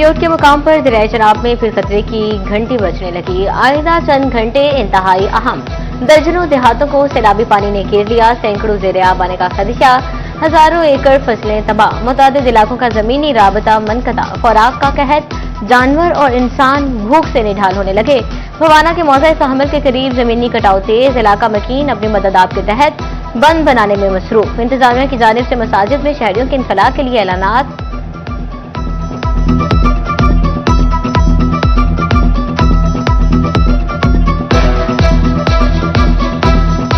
चिन्योट के मुकाम पर दरियाए चनाब में फिर खतरे की घंटी बजने लगी। आइंदा चंद घंटे इंतहाई अहम। दर्जनों देहातों को सैलाबी पानी ने घेर लिया। सैकड़ों ज़ेर-ए-आब आने का खदशा। हजारों एकड़ फसलें तबाह। मुतादिद इलाकों का जमीनी राबता मनकता। खुराक का कहत। जानवर और इंसान भूख से निढाल होने लगे। भवाना के मौज़ा तहम्मुल के करीब जमीनी कटाव तेज। इलाका मकीन अपनी मददात के तहत बंद बनाने में मसरूफ। इंतजामिया की जानिब से मसाजिद में शहरियों के इनखला के लिए ऐलानात।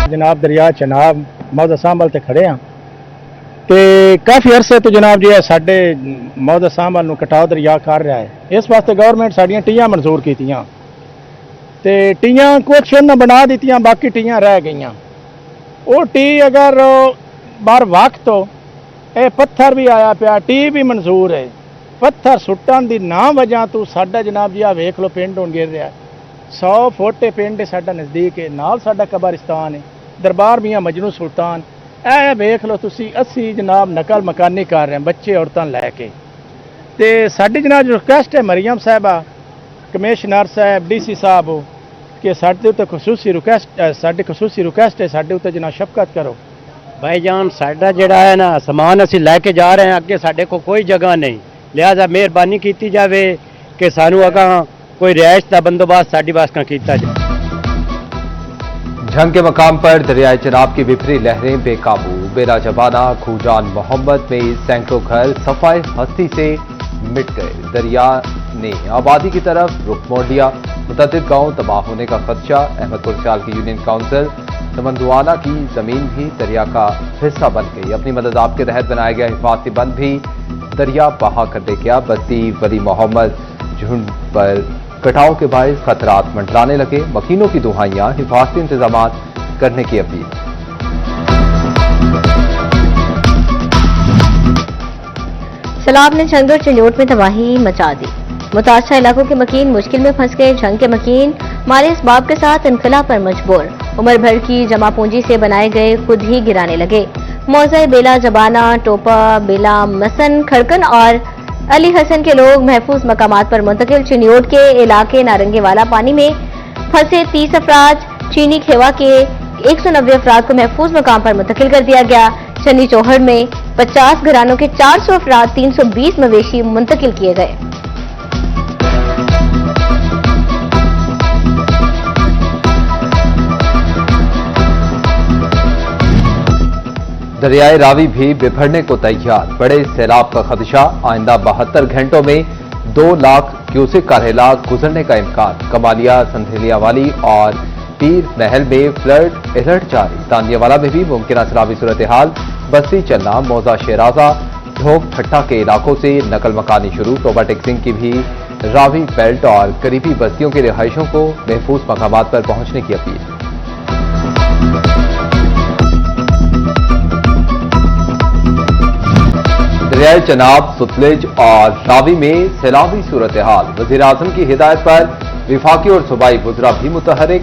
जनाब दरिया चनाब मौजा सांभल ते खड़े हाँ ते काफ़ी अरसे तो जनाब जी साडे मौजा सांभल कटाव दरिया कर रहा है। इस वास्ते गवर्नमेंट साड़ियाँ टीयां मंजूर कीतियां ते टीयां कुछ उन्हें बना दित्तियां, बाकी टीयां रह गईयां। वो टी अगर बार वक्त हो ये पत्थर भी आया पिया, टी भी मंजूर है। पत्थर सुट्टन की ना वजह तो साडा जनाब जी वेख लो पिंड हुण गिर रहा है। 100 फुट पिंड साडा नज़दीक है, नाल साडा कब्रिस्तान है, दरबार मियां मजनू सुल्तान। ऐ वेख लो तुसी असी जनाब नकल मकानी कर रहे हैं बच्चे औरतां लैके। ते साडी जनाब रिक्वेस्ट है मरियम साहबा, कमिश्नर साहब, DC साहब कि साडे उत्ते खसूसी रिक्वेस्ट है, साडे उत्ते जनाब शफकत करो। भाईजान साडा जिहड़ा है ना समान असी लैके जा रहे हैं, अगे साडे को कोई जगह नहीं, लिहाजा मेहरबानी की जाए कि सानू अगां कोई रिहाइश का बंदोबस्त साडी वास्ते कीता जाए। जंग के मकाम पर दरियाए चनाब की बिफरी लहरें बेकाबू। बेरा जबाना खूजान मोहम्मद में सैकड़ों घर सफाई हस्ती से मिट गए। दरिया ने आबादी की तरफ रुख मोड़ लिया। मुतअद्दिद गांव तबाह होने का खदशा। अहमदपुर सियाल की यूनियन काउंसिल समंदुआना की जमीन भी दरिया का हिस्सा बन गई। अपनी मदद के तहत बनाया गया हिफाजती बंद भी दरिया बहा कर दे गया। बस्ती वली मोहम्मद झुंड पर कटाव के बायस खतरात मंडराने लगे। मकीनों की दुहाइयां, हिफाजती इंतजाम करने की अपील। सैलाब ने झंग और चिन्योट में तबाही मचा दी। मुतासरा इलाकों के मकीन मुश्किल में फंस गए। झंग के मकीन माले इसबाब के साथ इनखला पर मजबूर। उम्र भर की जमा पूंजी से बनाए गए खुद ही गिराने लगे। मौज़ा बेला जबाना, टोपा, बेला, मसन, खड़कन और अली हसन के लोग महफूज मकामात पर मुंतकिल। चिन्योट के इलाके नारंगीवाला पानी में फंसे 30 अफराद, चीनी खेवा के 190 अफराद को महफूज मकाम पर मुंतकिल कर दिया गया। चन्नी चौहड़ में 50 घरानों के 400 अफराद, 320 मवेशी मुंतकिल किए गए। दरियाए रावी भी बिफरने को तैयार। बड़े सैलाब का खदशा। आइंदा 72 घंटों में 2 लाख क्यूसेक का रेला गुजरने का इम्कान। कमालिया, संथेलिया वाली और पीर महल में फ्लड अलर्ट जारी। तानियावाला में भी मुमकिन सैलाबी सूरत हाल। बस्ती चन्ना, मौजा शेराजा, ढोक ठट्टा के इलाकों से नकल मकानी शुरू। टोबा टेक्सिंग की भी रावी बेल्ट और करीबी बस्तियों के रिहायशों को महफूज मकामात पर पहुंचने की अपील। दरियाए चनाब, सुतलेज और रावी में सैलाबी सूरत हाल। वज़ीर आज़म की हिदायत पर विफाकी और सूबाई वज़रा भी मुतहरिक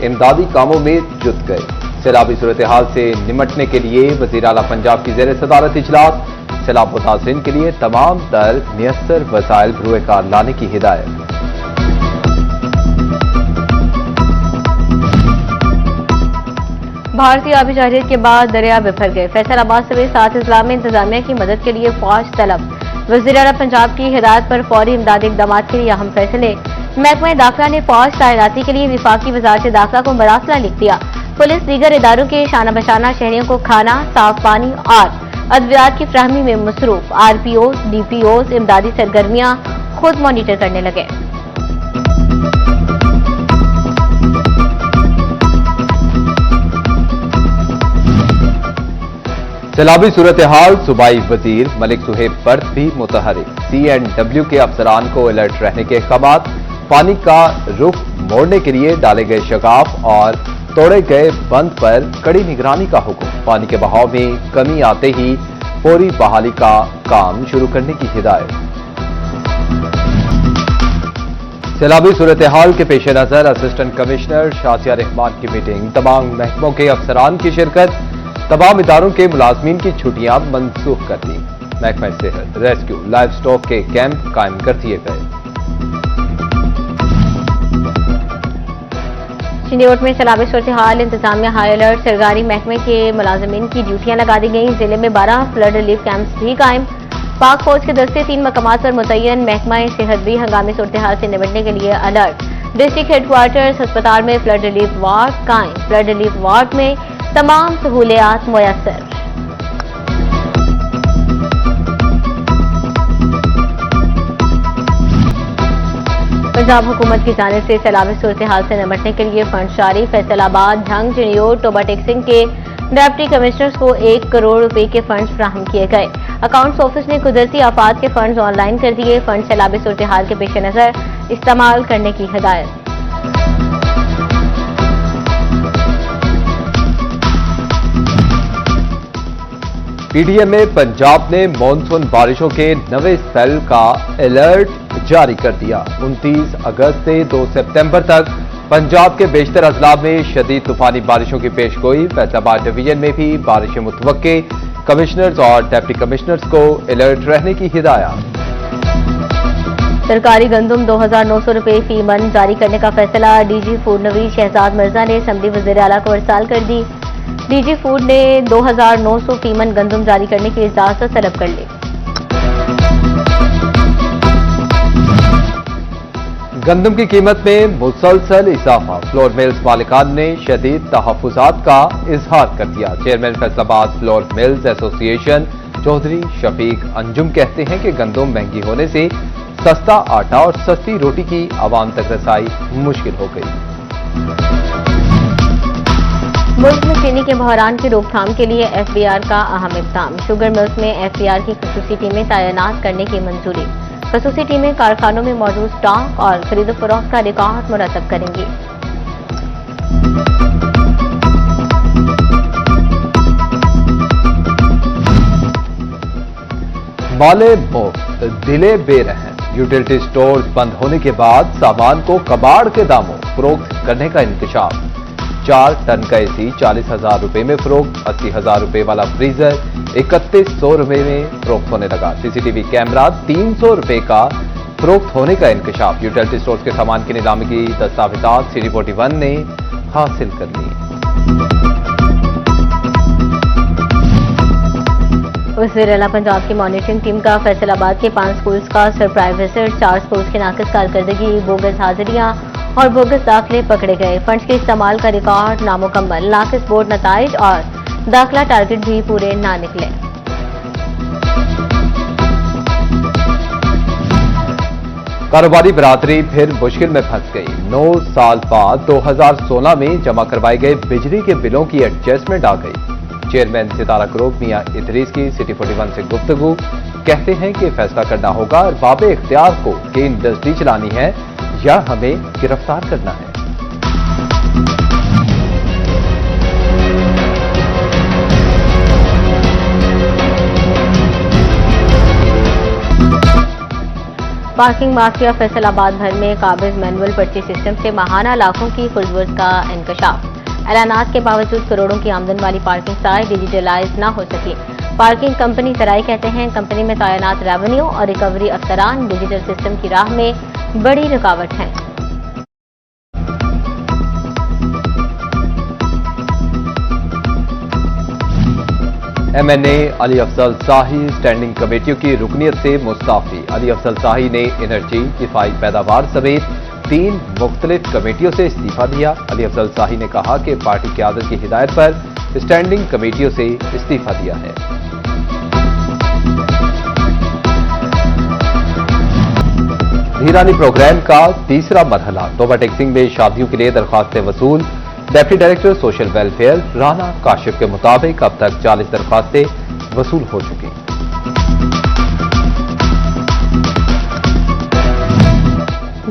इमदादी कामों में जुट गए। सैलाबी सूरत हाल से निमटने के लिए वज़ीर आला पंजाब की ज़ेर सदारत इजलास। सैलाब मुतासिरीन के लिए तमाम तर मुयस्सर वसाइल बरूए कार लाने की हिदायत। भारतीय आबी जारियत के बाद दरिया बिफर गए। फैसलाबाद समेत 7 अजला में इंतजामिया की मदद के लिए फौज तलब। वज़ीर आला पंजाब की हिदायत पर फौरी इमदादी इक़दामात के लिए अहम फैसले। महकमा दाखिला ने फौज तैनाती के लिए विफाकी वज़ारत दाखिला को मरासला लिख दिया। पुलिस दीगर इदारों के शाना बशाना शहरियों को खाना, साफ पानी और अद्वियात की फ्राहमी में मसरूफ। RPOs, DPOs इमदादी सरगर्मियां खुद मॉनिटर करने लगे। सैलाबी सूरत हाल। सूबाई वजीर मलिक सुहेब बर्द भी मुतहरिक। C&W के अफसरान को अलर्ट रहने के अहकामात। पानी का रुख मोड़ने के लिए डाले गए शगाफ और तोड़े गए बंद पर कड़ी निगरानी का हुक्म। पानी के बहाव में कमी आते ही फौरी बहाली का काम शुरू करने की हिदायत। सैलाबी सूरत हाल के पेश नजर असिस्टेंट कमिश्नर शासिया रहमान की मीटिंग। तमाम महकमों के अफसरान की शिरकत। तमाम इदारों के मुलाजमीन की छुट्टियां मनसूख कर दी। महकमा सेहत, रेस्क्यू, लाइव स्टॉक के कैंप कायम कर दिए गए। चिन्योट में सैलाबी सूरत हाल, इंतजामिया हाई अलर्ट, सरकारी महकमे के मुलाजमीन की ड्यूटियां लगा दी गई। जिले में 12 फ्लड रिलीफ कैंप्स भी कायम। पाक फौज के दस्ते 3 मकामात पर मुतय्यन। महकमा सेहत भी हंगामी सूरत हाल से निपटने के लिए अलर्ट। डिस्ट्रिक्ट हेडक्वार्टर्स अस्पताल में फ्लड रिलीफ वार्ड कायम। फ्लड रिलीफ वार्ड में तमाम सहूलियात मुयस्सर। पंजाब हुकूमत की जानिब से सैलाबी सूरत हाल से निपटने के लिए फंड जारी। फैसलाबाद, झंग, चिन्योट, टोबा टेक्सिंग के डिप्टी कमिश्नर्स को 1 करोड़ रुपए के फंड फ्राहम किए गए। अकाउंट्स ऑफिस ने कुदरती आफात के फंड ऑनलाइन कर दिए। फंड सैलाबी सूरत हाल के पेश नजर इस्तेमाल करने की हिदायत। पीडीएम में पंजाब ने मानसून बारिशों के नवे स्पेल का अलर्ट जारी कर दिया। 29 अगस्त से 2 सितंबर तक पंजाब के बेशतर अजला में शदीद तूफानी बारिशों की पेशगोई। फैसलाबाद डिवीजन में भी बारिशें मुतवक्के। कमिश्नर्स और डिप्टी कमिश्नर्स को अलर्ट रहने की हिदायत। सरकारी गंदम 2,900 रुपए फी मन जारी करने का फैसला। डीजी फूड नवीद शहजाद मिर्जा ने असम्बली वज़ीर आला को इरसाल कर दी। डीजी फूड ने 2,900 फी मन गंदम जारी करने की इजाजत तलब कर ली। गंदम की कीमत में मुसलसल इजाफा। फ्लोर मिल्स मालिकान ने शदीद तहफ्फुजात का इजहार कर दिया। Chairman Faisalabad flour mills association Chaudhry Shafiq Anjum कहते हैं कि गंदम महंगी होने से सस्ता आटा और सस्ती रोटी की आवाम तक रसाई मुश्किल हो गई। मुल्क में चीनी के बहरान की रोकथाम के लिए एफबीआर का अहम इक़दाम। शुगर मिल्स में एफबीआर की खसूसी टीमें तैनात करने की मंजूरी। खसूसी टीमें कारखानों में मौजूद स्टॉक और खरीद फरोख्त का रिकॉर्ड मुरतब करेंगी। माले मुफ्त, दिले बेरहम। यूटिलिटी स्टोर्स बंद होने के बाद सामान को कबाड़ के दामों फरोख्त करने का इंकशाफ। 4 टन का एसी 40,000 रुपए में फरोख्त। 80,000 रुपए वाला फ्रीजर 3100 रुपए में फरोख्त होने लगा। सीसीटीवी कैमरा 300 रुपए का फरोख्त होने का इंकशाफ। यूटिलिटी स्टोर्स के सामान की नीलामी की दस्तावेजात सिटी 41 ने हासिल कर ली। वज़ीर आला पंजाब की मॉनिटरिंग टीम का फैसलाबाद के 5 स्कूल्स का सरप्राइज विजिट। 4 स्कूल्स की नाकिस कारकर्दगी, बोगस हाजिरियां और बोगस दाखिले पकड़े गए। फंड्स के इस्तेमाल का रिकॉर्ड नामुकम्मल। नाकिस बोर्ड नताइज और दाखिला टारगेट भी पूरे ना निकले। कारोबारी बरादरी फिर मुश्किल में फंस गई। 9 साल बाद 2016 में जमा करवाए गए बिजली के बिलों की एडजस्टमेंट आ गई। चेयरमैन सितारा ग्रुप मियां इदरीस की सिटी 41 से गुफ्तगू। कहते हैं कि फैसला करना होगा अरबाब इख्तियार को कि इंडस्ट्री चलानी है या हमें गिरफ्तार करना है। पार्किंग माफिया फैसलाबाद भर में काबिज मैनुअल पर्ची सिस्टम से माहाना लाखों की खुर्दवर्द का इंकशाफ। ऐलानात के बावजूद करोड़ों की आमदन वाली पार्किंग साइट डिजिटलाइज न हो सकी। पार्किंग कंपनी सराय कहते हैं कंपनी में तैनात रेवेन्यू और रिकवरी अफसरान डिजिटल सिस्टम की राह में बड़ी रुकावट हैं। एमएनए अली अफजल शाही स्टैंडिंग कमेटियों की रुकनियत से मुस्ताफी। अली अफजल शाही ने एनर्जी, दिफाई पैदावार समेत 3 मुख्तलिफ कमेटियों से इस्तीफा दिया। अली अफजल शाही ने कहा कि पार्टी क़यादत की हिदायत पर स्टैंडिंग कमेटियों से इस्तीफा दिया है। धीरानी प्रोग्राम का तीसरा मरहला। टोबा टेक्सिंग में शादियों के लिए दरख्वास्तें वसूल। Deputy director social welfare Rana Kashif के मुताबिक अब तक 40 दरख्वास्तें वसूल हो चुकी।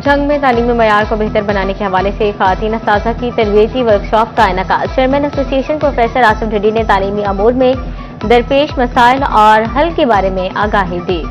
जंग में तालीमी मयार को बेहतर बनाने के हवाले से ख़वातीन असातिज़ा की तरबीयती वर्कशॉप का इनेकाद। चेयरमैन एसोसिएशन प्रोफेसर आसिफ ढिड्डी ने तालीमी अमूर में दरपेश मसाइल और हल के बारे में आगाही दी।